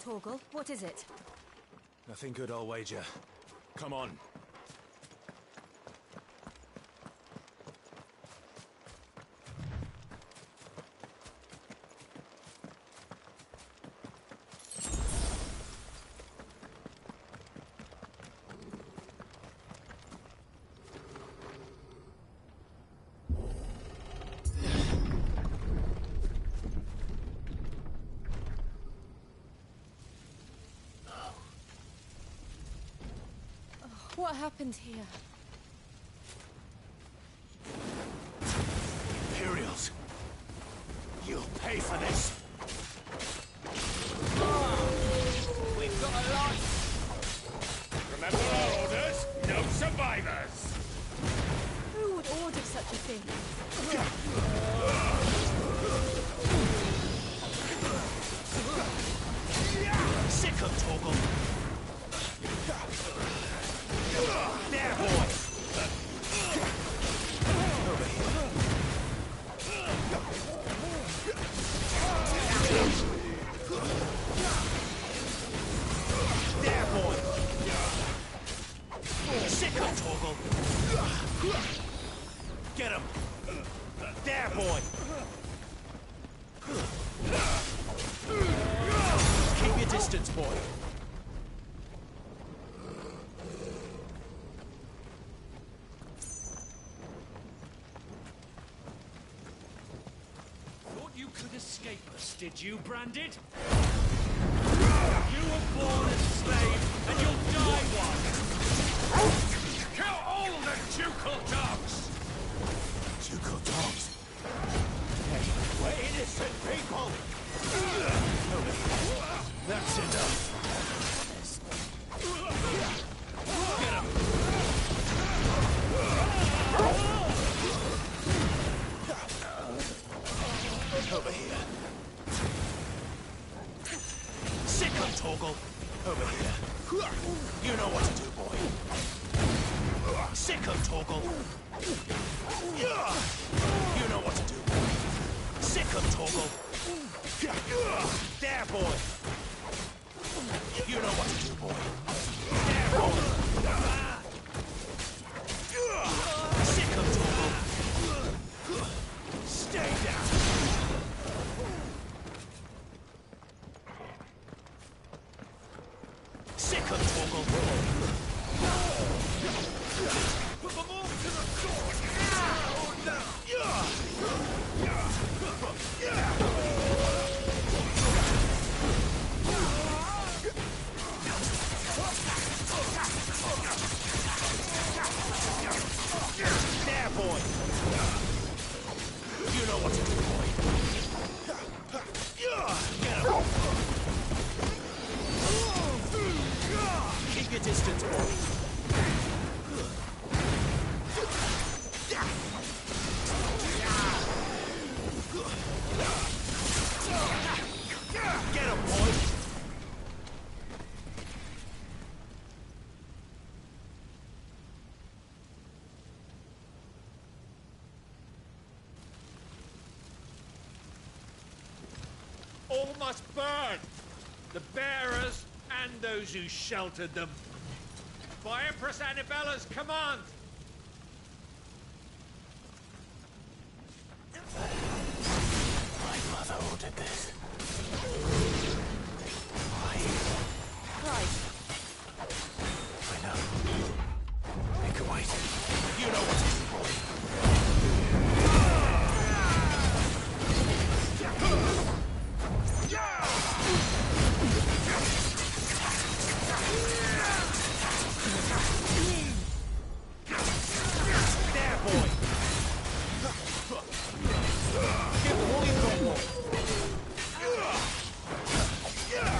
Torgal. What is it? Nothing good, I'll wager. Come on. What happened here? Imperials! You'll pay for this! We've got a life! Remember our orders? No survivors! Who would order such a thing? Sick of Torgal! There, boy! Over here. There, boy! Sick of Torgal! Get him! There, boy! Keep your distance, boy! Escape us, did you, Branded? You were born a slave, and you'll die one! Kill all the ducal dogs! Ducal dogs? Hey, we're innocent people! That's enough! Get him! Over here. Sick of Torgal. Over here. You know what to do, boy. Sick of Torgal. You know what to do, boy. Sick of Torgal. There, boy. You know what to do, boy. There, boy. Sick of Torgal. Stay down. Sick of Torgal. Put them all to the sword. There, boy. You know what to do, boy. Get him. Keep your distance, boy. Get him, boy. All must burn! The bearers and those who sheltered them. By Empress Annabella's command! My mother ordered this. Why? Right. I know. Make her wait. You know what to do, boy. There, boy! Give them all you've got, boy!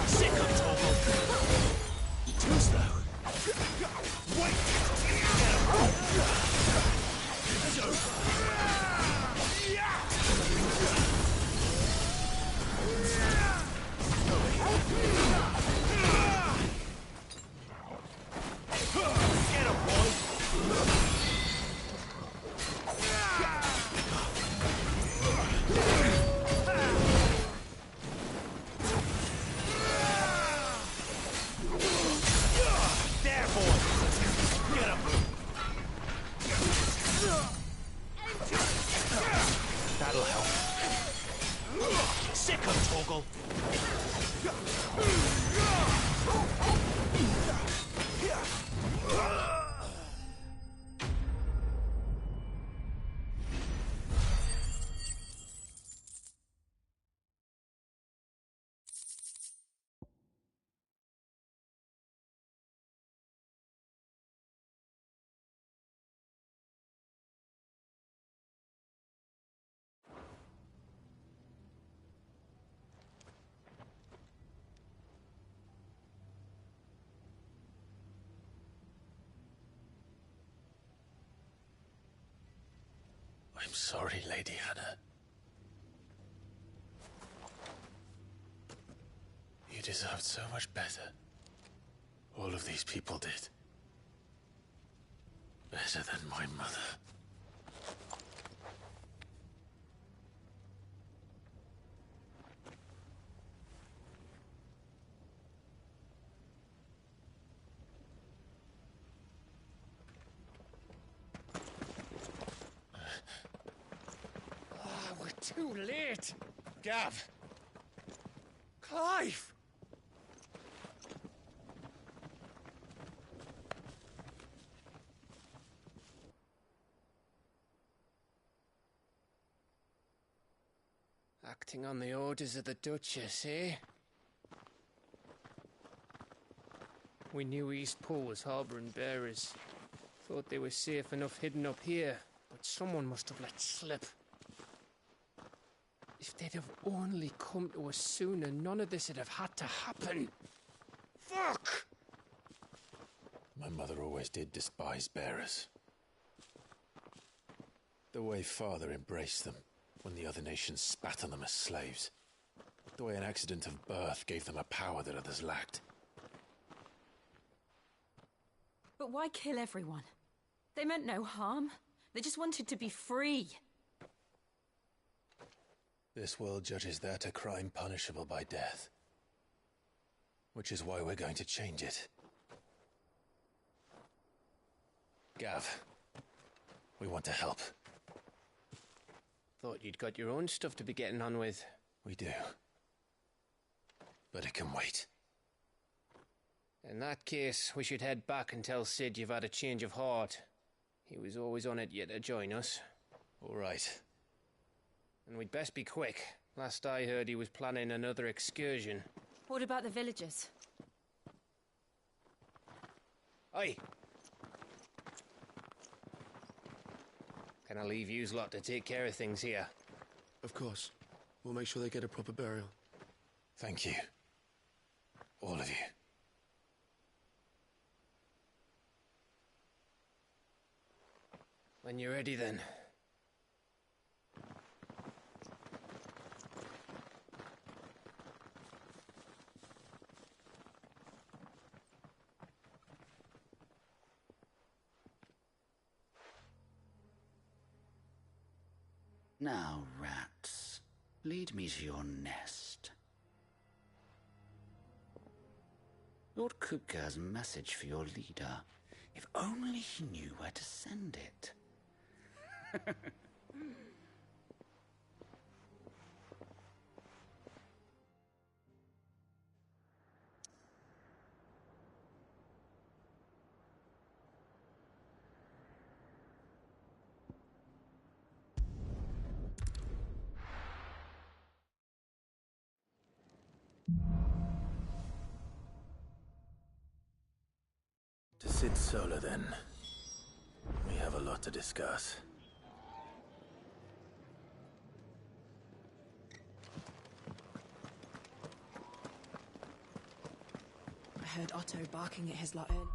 Sick of Torgal! I'm sorry, Lady Hannah. You deserved so much better. All of these people did. Better than my mother. We're too late. Gav. Clive. Acting on the orders of the Duchess, eh? We knew East Pool was harbouring bearers. Thought they were safe enough hidden up here, but someone must have let slip. If they'd have only come to us sooner, none of this would have had to happen. Fuck! My mother always did despise bearers. The way Father embraced them when the other nations spat on them as slaves. The way an accident of birth gave them a power that others lacked. But why kill everyone? They meant no harm. They just wanted to be free. This world judges that a crime punishable by death. Which is why we're going to change it. Gav, we want to help. Thought you'd got your own stuff to be getting on with. We do. But it can wait. In that case, we should head back and tell Sid you've had a change of heart. He was always on it yet to join us. All right. And we'd best be quick. Last I heard, he was planning another excursion. What about the villagers? Oi! Can I leave yous lot to take care of things here? Of course. We'll make sure they get a proper burial. Thank you. All of you. When you're ready, then. Now, rats, lead me to your nest. Lord Kupka has a message for your leader. If only he knew where to send it. To Sid Solar, then. We have a lot to discuss. I heard Otto barking at his lot earlier.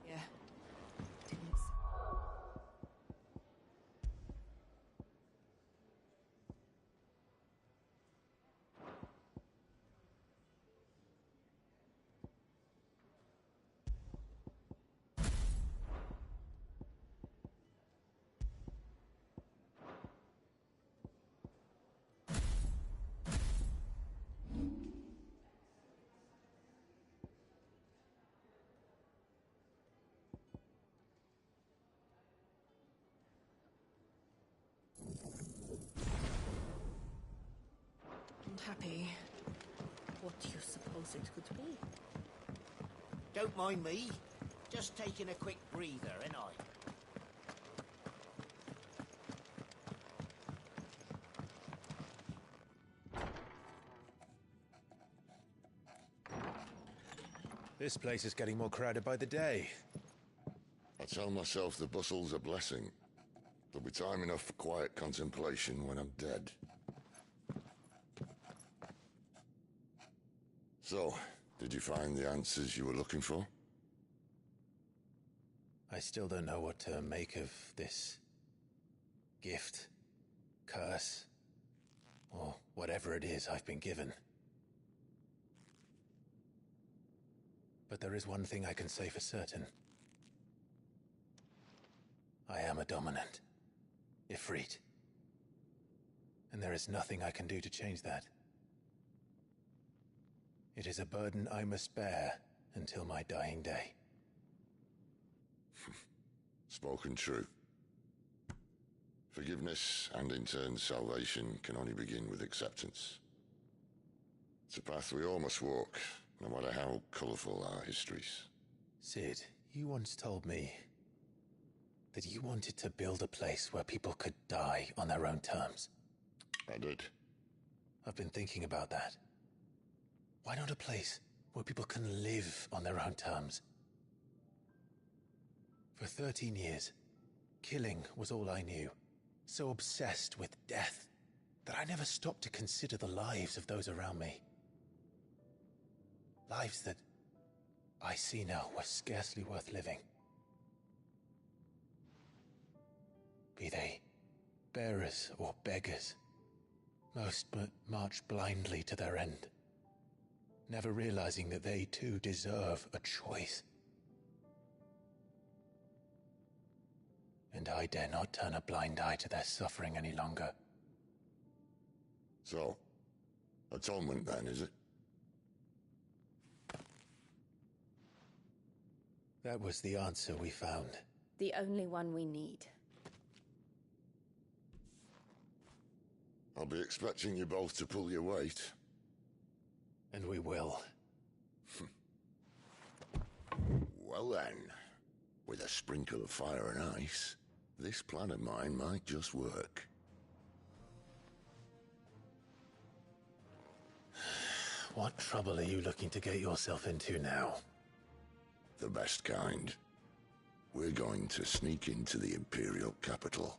Yeah. Didn't happy. What do you suppose it could be? Don't mind me. Just taking a quick breather, ain't I? This place is getting more crowded by the day. I tell myself the bustle's a blessing. There'll be time enough for quiet contemplation when I'm dead. So, did you find the answers you were looking for? I still don't know what to make of this gift, curse, or whatever it is I've been given. But there is one thing I can say for certain. I am a dominant, Ifrit. And there is nothing I can do to change that. It is a burden I must bear until my dying day. Spoken true. Forgiveness, and in turn salvation, can only begin with acceptance. It's a path we all must walk, no matter how colourful our histories. Sid, you once told me that you wanted to build a place where people could die on their own terms. I did. I've been thinking about that. Why not a place where people can live on their own terms? For 13 years, killing was all I knew. So obsessed with death that I never stopped to consider the lives of those around me. Lives that I see now were scarcely worth living. Be they bearers or beggars, most but march blindly to their end, never realizing that they too deserve a choice. And I dare not turn a blind eye to their suffering any longer. So, atonement then, is it? That was the answer we found. The only one we need. I'll be expecting you both to pull your weight. And we will. Well then, with a sprinkle of fire and ice, this plan of mine might just work. What trouble are you looking to get yourself into now? The best kind. We're going to sneak into the Imperial capital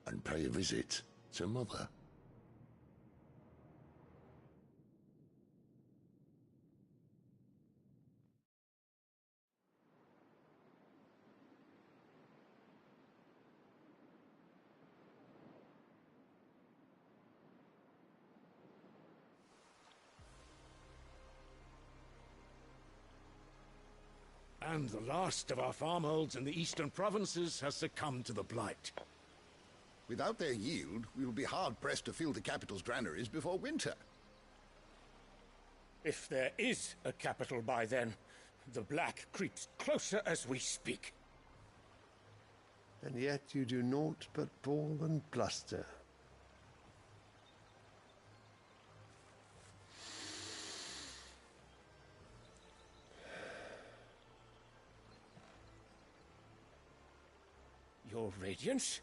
and pay a visit to Mother. And the last of our farmholds in the eastern provinces has succumbed to the blight. Without their yield, we will be hard-pressed to fill the capital's granaries before winter. If there is a capital by then, the black creeps closer as we speak. And yet you do naught but bawl and bluster. Your Radiance?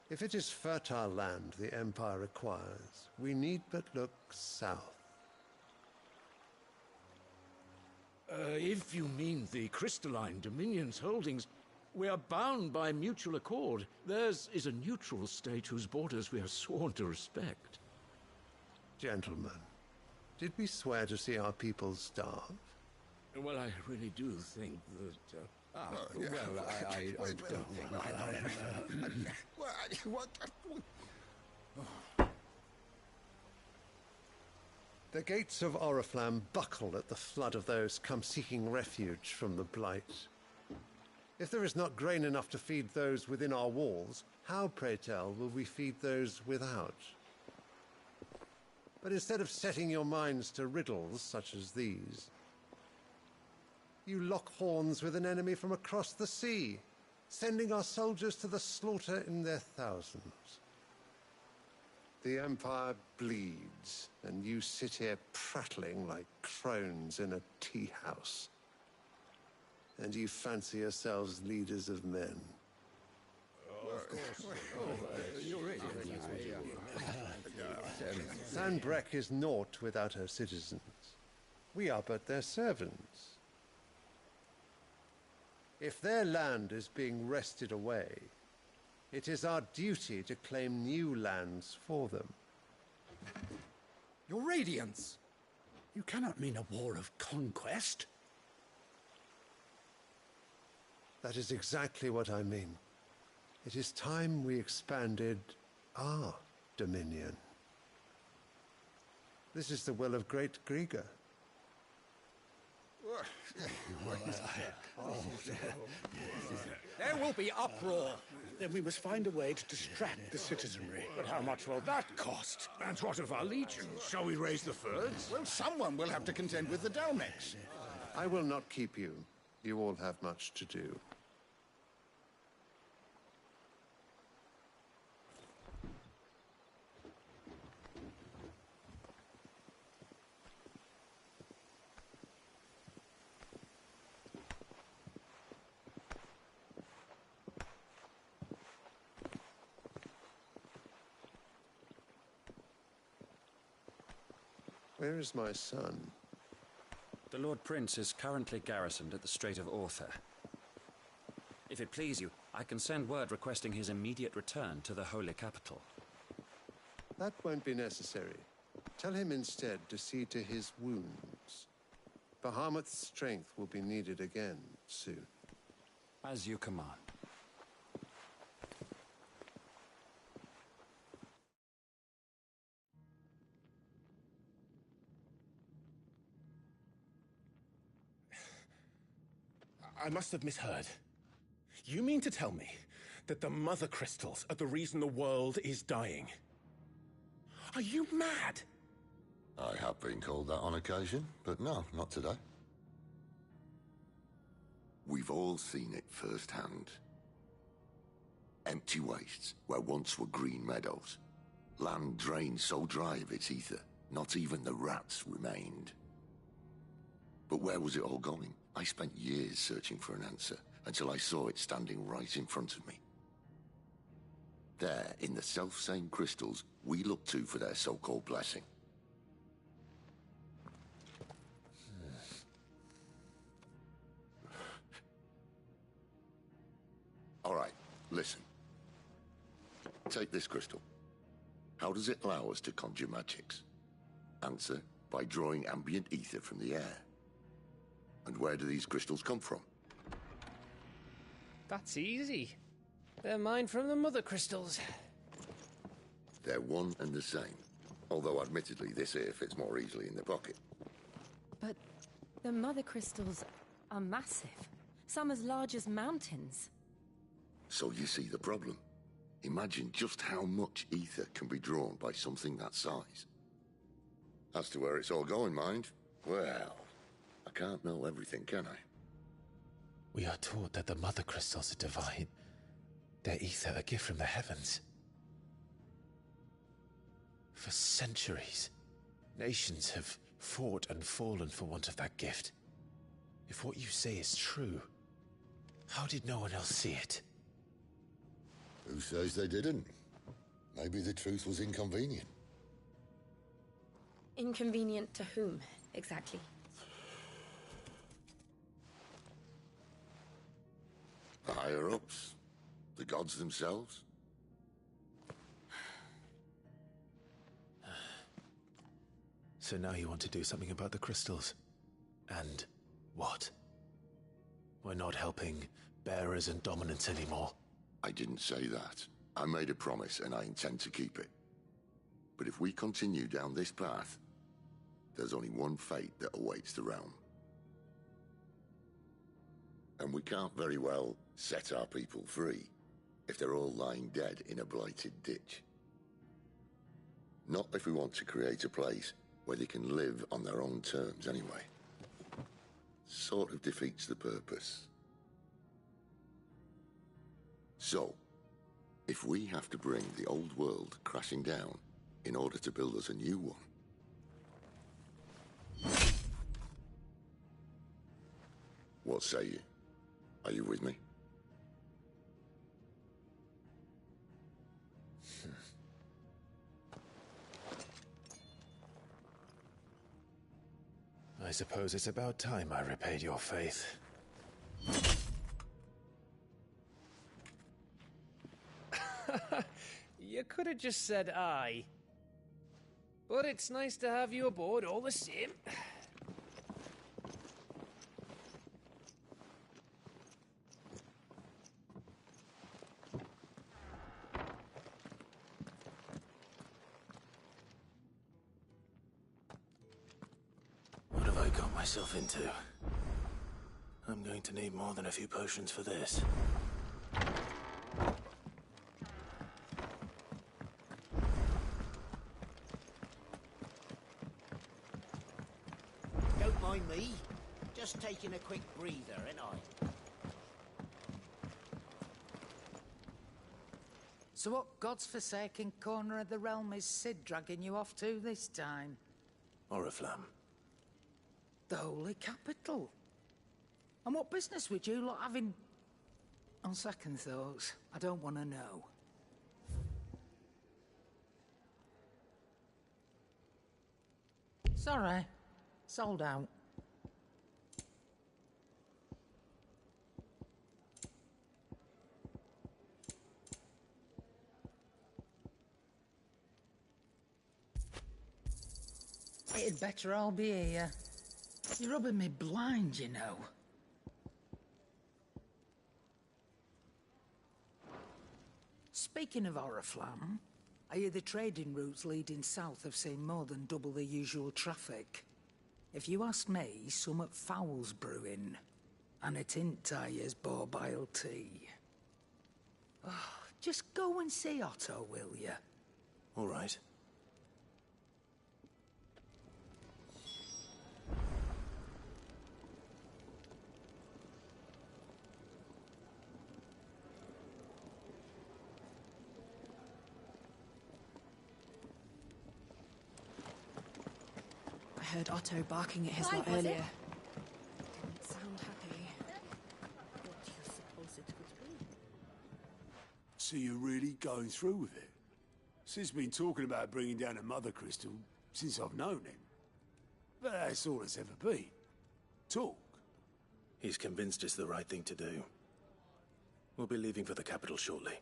If it is fertile land the Empire requires, we need but look south. If you mean the crystalline Dominion's holdings, we are bound by mutual accord. Theirs is a neutral state whose borders we are sworn to respect. Gentlemen, did we swear to see our people starve? Well, I really do think that... Well, I don't think... What? The gates of Oriflamme buckle at the flood of those come seeking refuge from the blight. If there is not grain enough to feed those within our walls, how, pray tell, will we feed those without? But instead of setting your minds to riddles such as these, you lock horns with an enemy from across the sea, sending our soldiers to the slaughter in their thousands. The Empire bleeds, and you sit here prattling like crones in a tea house. And you fancy yourselves leaders of men. Sanbreque is naught without her citizens. We are but their servants. If their land is being wrested away, it is our duty to claim new lands for them. Your Radiance! You cannot mean a war of conquest. That is exactly what I mean. It is time we expanded our dominion. This is the will of great Grieger. There will be uproar. Then we must find a way to distract the citizenry. But how much will that cost? And what of our legions? Shall we raise the furs? Well, someone will have to contend with the Dalmex. I will not keep you. You all have much to do. Where is my son? The Lord Prince is currently garrisoned at the Strait of Arthur. If it please you, I can send word requesting his immediate return to the Holy Capital. That won't be necessary. Tell him instead to see to his wounds. Bahamut's strength will be needed again soon. As you command. I must have misheard. You mean to tell me that the Mother Crystals are the reason the world is dying? Are you mad? I have been called that on occasion, but no, not today. We've all seen it firsthand. Empty wastes where once were green meadows. Land drained so dry of its ether, not even the rats remained. But where was it all going? I spent years searching for an answer, until I saw it standing right in front of me. There, in the self-same crystals we look to for their so-called blessing. All right, listen. Take this crystal. How does it allow us to conjure magics? Answer, by drawing ambient ether from the air. And where do these crystals come from? That's easy. They're mine from the Mother Crystals. They're one and the same. Although admittedly this here fits more easily in the pocket. But the Mother Crystals are massive. Some as large as mountains. So you see the problem. Imagine just how much ether can be drawn by something that size. As to where it's all going, mind? Well, I can't know everything, can I? We are taught that the Mother Crystals are divine. Their ether a gift from the heavens. For centuries, nations have fought and fallen for want of that gift. If what you say is true, how did no one else see it? Who says they didn't? Maybe the truth was inconvenient. Inconvenient to whom, exactly? The higher-ups? The gods themselves? So now you want to do something about the crystals? And what? We're not helping bearers and dominants anymore. I didn't say that. I made a promise and I intend to keep it. But if we continue down this path, there's only one fate that awaits the realm. And we can't very well set our people free if they're all lying dead in a blighted ditch. Not if we want to create a place where they can live on their own terms anyway. Sort of defeats the purpose. So, if we have to bring the old world crashing down in order to build us a new one, what say you? Are you with me? I suppose it's about time I repaid your faith. You could have just said aye. But it's nice to have you aboard all the same. What have I got myself into? I'm going to need more than a few potions for this. Don't mind me. Just taking a quick breather, ain't I? So what God's forsaken corner of the realm is Sid dragging you off to this time? Oriflamme. The Holy Capital. And what business would you lot having... On second thoughts, I don't want to know. Sorry. Sold out. It'd better all be here. You're rubbing me blind, you know. Speaking of Oriflamme, I hear the trading routes leading south have seen more than double the usual traffic. If you ask me, summat foul's brewing. And it ain't Tyre's borbile tea. Oh, just go and see Otto, will you? All right. I heard Otto barking at his Why lot was earlier. it? Didn't sound happy. What do you suppose it could be? So you're really going through with it? Sid's been talking about bringing down a mother crystal since I've known him. But that's all it's ever been. Talk. He's convinced it's the right thing to do. We'll be leaving for the capital shortly.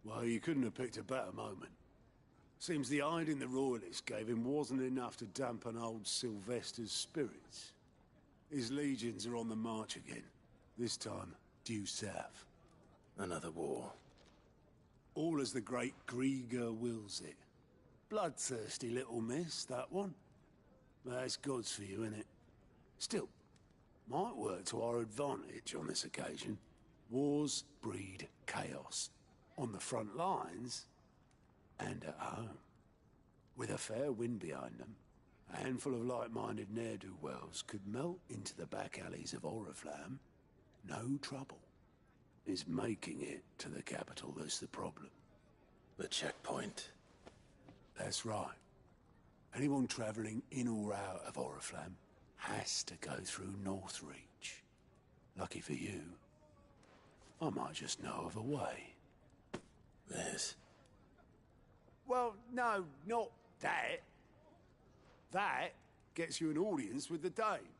Well, you couldn't have picked a better moment. Seems the hiding the Royalists gave him wasn't enough to dampen old Sylvester's spirits. His legions are on the march again. This time, due south. Another war. All as the great Grieger wills it. Bloodthirsty little miss, that one. That's God's for you, innit? Still, might work to our advantage on this occasion. Wars breed chaos. On the front lines, and at home. With a fair wind behind them, a handful of like-minded ne'er-do-wells could melt into the back alleys of Oriflamme. No trouble. It's making it to the capital that's the problem. The checkpoint. That's right. Anyone travelling in or out of Oriflamme has to go through Northreach. Lucky for you, I might just know of a way. This? Well, no, not that. That gets you an audience with the Dame.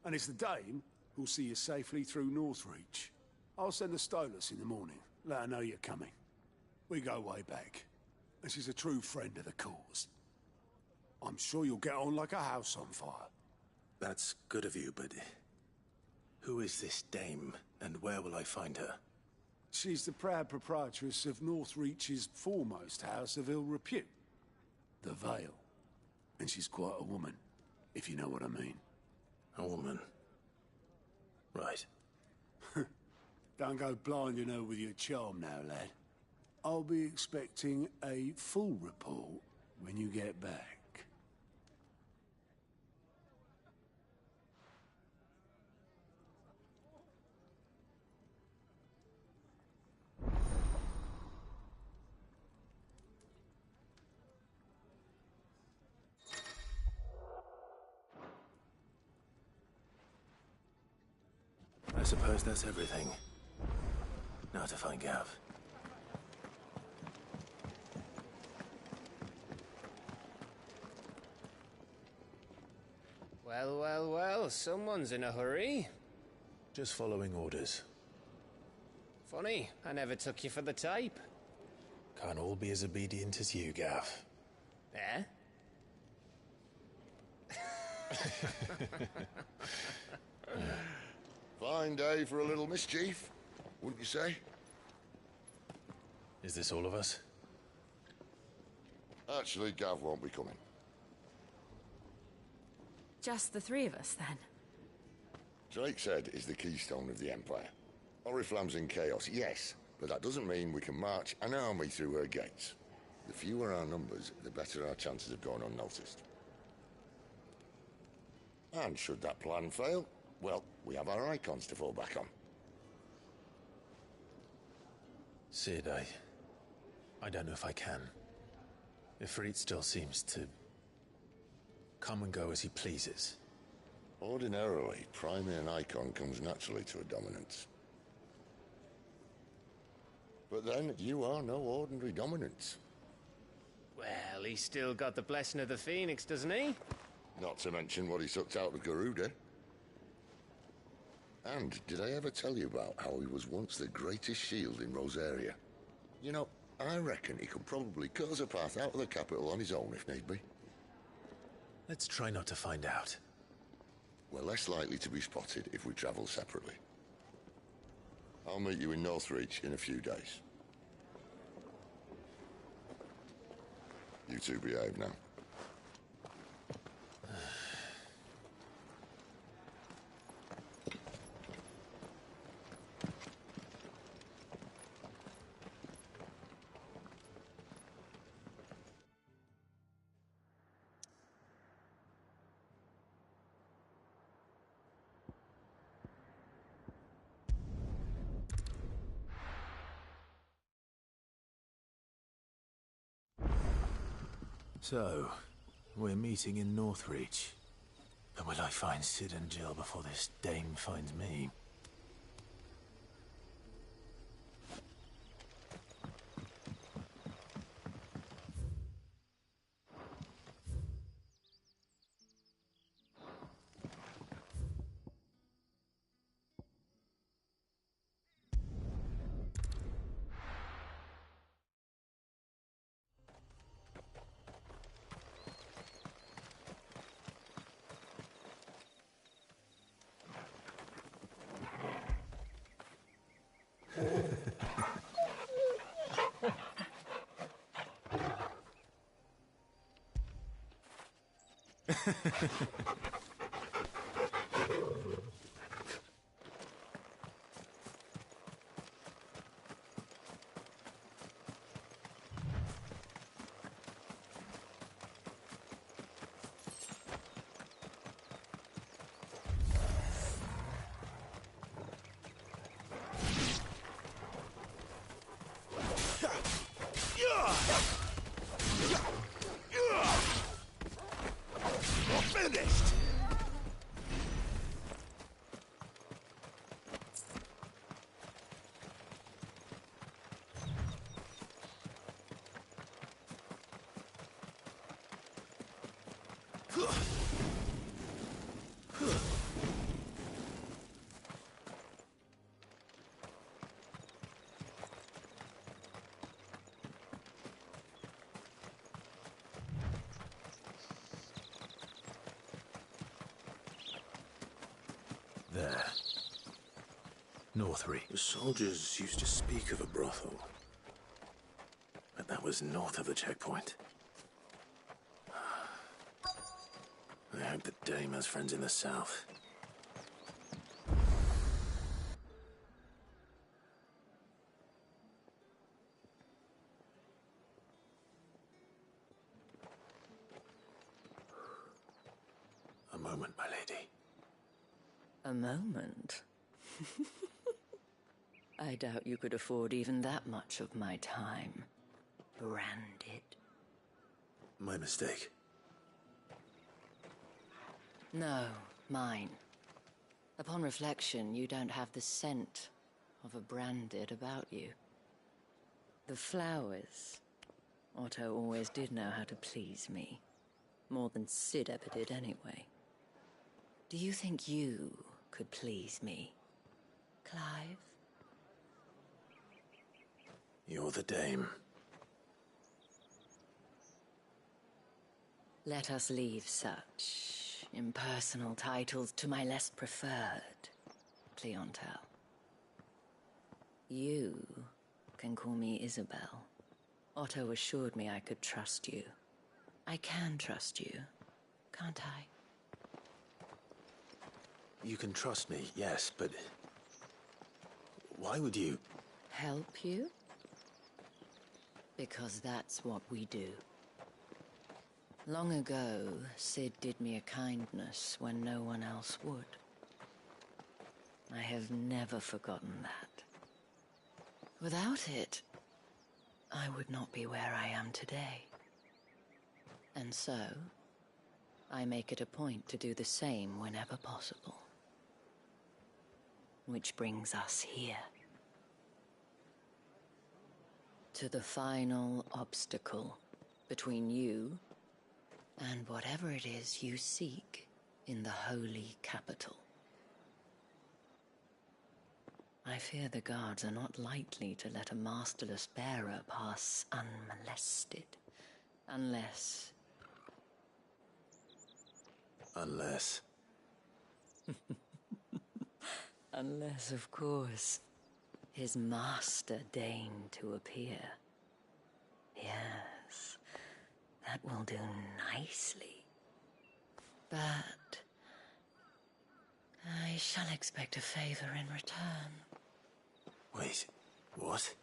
And it's the Dame who'll see you safely through Northreach. I'll send a Stolas in the morning. Let her know you're coming. We go way back. And she's a true friend of the cause. I'm sure you'll get on like a house on fire. That's good of you, but... who is this Dame, and where will I find her? She's the proud proprietress of Northreach's foremost house of ill repute, the Vale. And she's quite a woman, if you know what I mean. A woman? Right. Don't go blinding her with your charm now, lad. I'll be expecting a full report when you get back. I suppose that's everything. Now to find Gav. Well, well, well, someone's in a hurry. Just following orders. Funny, I never took you for the type. Can't all be as obedient as you, Gav. Eh? Fine day for a little mischief, wouldn't you say? Is this all of us? Actually, Gav won't be coming. Just the three of us, then? Drake's Head is the keystone of the Empire. Oriflamme's in chaos, yes, but that doesn't mean we can march an army through her gates. The fewer our numbers, the better our chances of going unnoticed. And should that plan fail, well, we have our icons to fall back on. Sid, I don't know if I can. Ifrit still seems to come and go as he pleases. Ordinarily, priming an icon comes naturally to a dominance. But then, you are no ordinary dominance. Well, he's still got the blessing of the Phoenix, doesn't he? Not to mention what he sucked out of Garuda. And did I ever tell you about how he was once the greatest shield in Rosaria? You know, I reckon he could probably cut us a path out of the capital on his own if need be. Let's try not to find out. We're less likely to be spotted if we travel separately. I'll meet you in Northreach in a few days. You two behave now. So, we're meeting in Northreach. But will I find Sid and Jill before this dame finds me? Finished! There. Northreach. The soldiers used to speak of a brothel. But that was north of the checkpoint. I hope the dame has friends in the south. A moment, my lady. A moment? I doubt you could afford even that much of my time. Branded. My mistake. No, mine. Upon reflection, you don't have the scent of a branded about you. The flowers. Otto always did know how to please me. More than Sid ever did, anyway. Do you think you could please me, Clive? You're the dame. Let us leave such impersonal titles to my less preferred clientele. You can call me Isabel. Otto assured me I could trust you. I can trust you, can't I? You can trust me, yes, but... why would you... Help you? Because that's what we do. Long ago, Sid did me a kindness when no one else would. I have never forgotten that. Without it, I would not be where I am today. And so, I make it a point to do the same whenever possible. Which brings us here. To the final obstacle between you and whatever it is you seek in the holy capital. I fear the guards are not likely to let a masterless bearer pass unmolested. Unless... Unless... Unless, of course, his master deigned to appear. Yes, that will do nicely. But I shall expect a favor in return. Wait, what?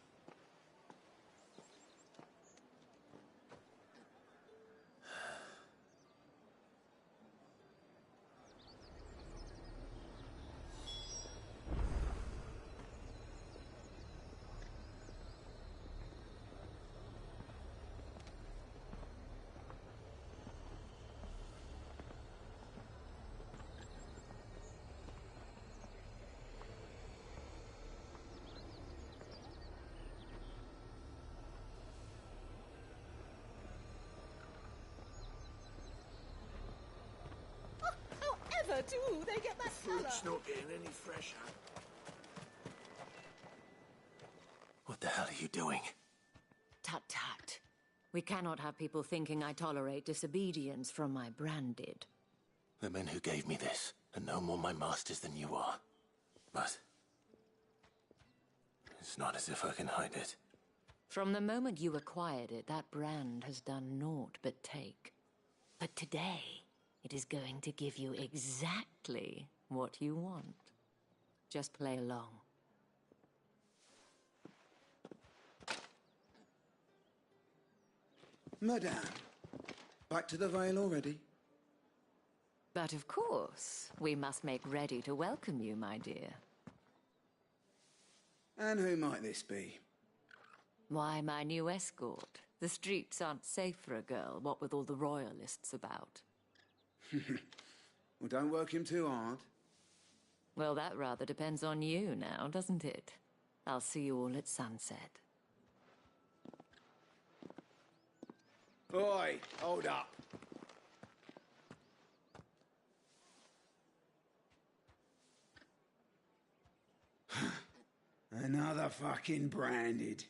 However do they get that Fruit's colour? not getting any fresher. What the hell are you doing? Tut tut. We cannot have people thinking I tolerate disobedience from my branded. The men who gave me this are no more my masters than you are. But... it's not as if I can hide it. From the moment you acquired it, that brand has done naught but take. But today, it is going to give you exactly what you want. Just play along. Madame, back to the Vale already? But of course, we must make ready to welcome you, my dear. And who might this be? Why, my new escort. The streets aren't safe for a girl, what with all the royalists about. Well, don't work him too hard. Well, that rather depends on you now, doesn't it? I'll see you all at sunset. Oi, hold up. Another fucking branded.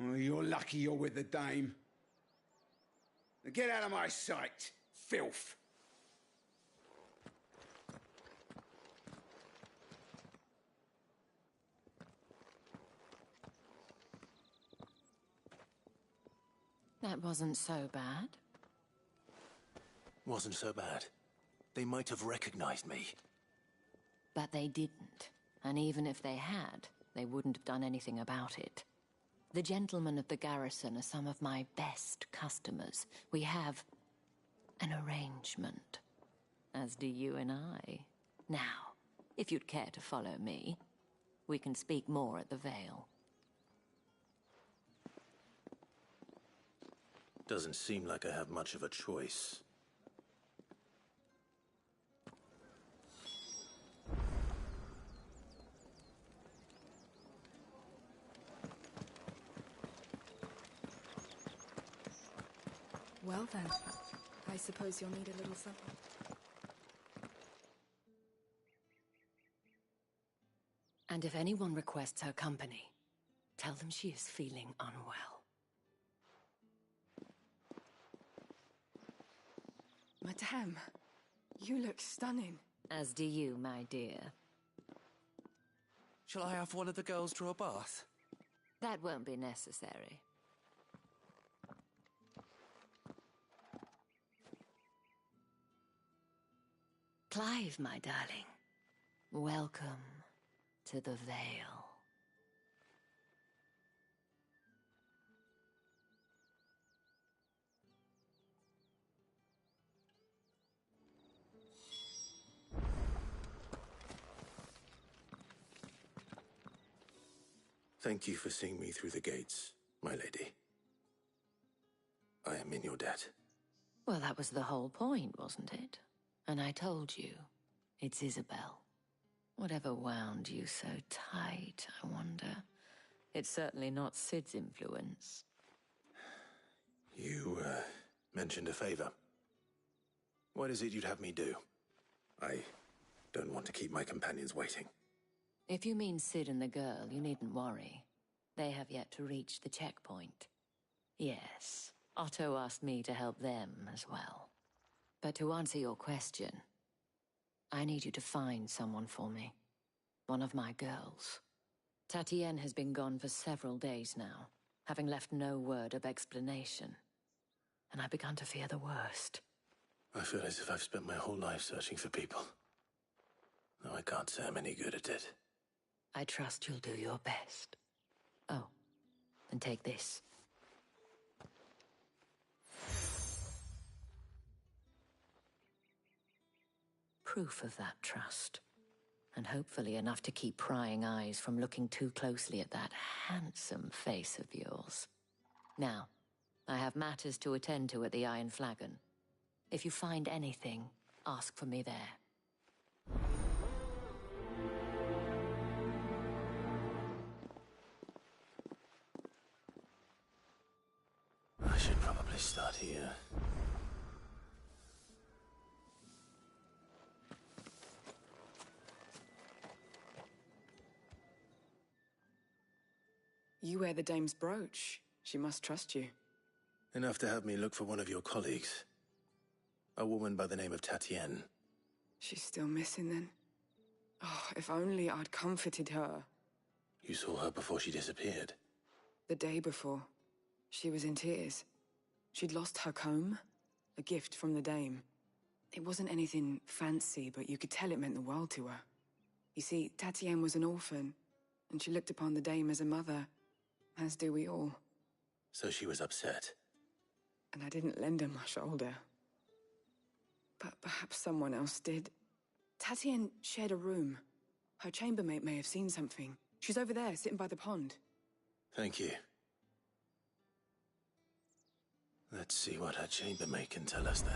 Oh, you're lucky you're with the dame. Now get out of my sight, filth. That wasn't so bad. Wasn't so bad. They might have recognized me. But they didn't. And even if they had, they wouldn't have done anything about it. The gentlemen of the garrison are some of my best customers. We have an arrangement. As do you and I. Now, if you'd care to follow me, we can speak more at the Vale. Doesn't seem like I have much of a choice. Well then, I suppose you'll need a little supper. And if anyone requests her company, tell them she is feeling unwell. Madame, you look stunning. As do you, my dear. Shall I have one of the girls draw a bath? That won't be necessary. Clive, my darling. Welcome to the Vale. Thank you for seeing me through the gates, my lady. I am in your debt. Well, that was the whole point, wasn't it? And I told you, it's Isabel. Whatever wound you so tight, I wonder. It's certainly not Sid's influence. You, mentioned a favor. What is it you'd have me do? I don't want to keep my companions waiting. If you mean Sid and the girl, you needn't worry. They have yet to reach the checkpoint. Yes, Otto asked me to help them as well. But to answer your question, I need you to find someone for me. One of my girls. Tatienne has been gone for several days now, having left no word of explanation. And I've begun to fear the worst. I feel as if I've spent my whole life searching for people. Though I can't say I'm any good at it. I trust you'll do your best. Oh, and take this. Proof of that trust. And hopefully enough to keep prying eyes from looking too closely at that handsome face of yours. Now, I have matters to attend to at the Iron Flagon. If you find anything, ask for me there. I should probably start here. You wear the dame's brooch. She must trust you. Enough to have me look for one of your colleagues. A woman by the name of Tatienne. She's still missing then. Oh, if only I'd comforted her. You saw her before she disappeared? The day before. She was in tears. She'd lost her comb, a gift from the dame. It wasn't anything fancy, but you could tell it meant the world to her. You see, Tatienne was an orphan, and she looked upon the dame as a mother, as do we all. So she was upset. And I didn't lend her my shoulder. But perhaps someone else did. Tatienne shared a room. Her chambermaid may have seen something. She's over there, sitting by the pond. Thank you. Let's see what her chambermaid can tell us then.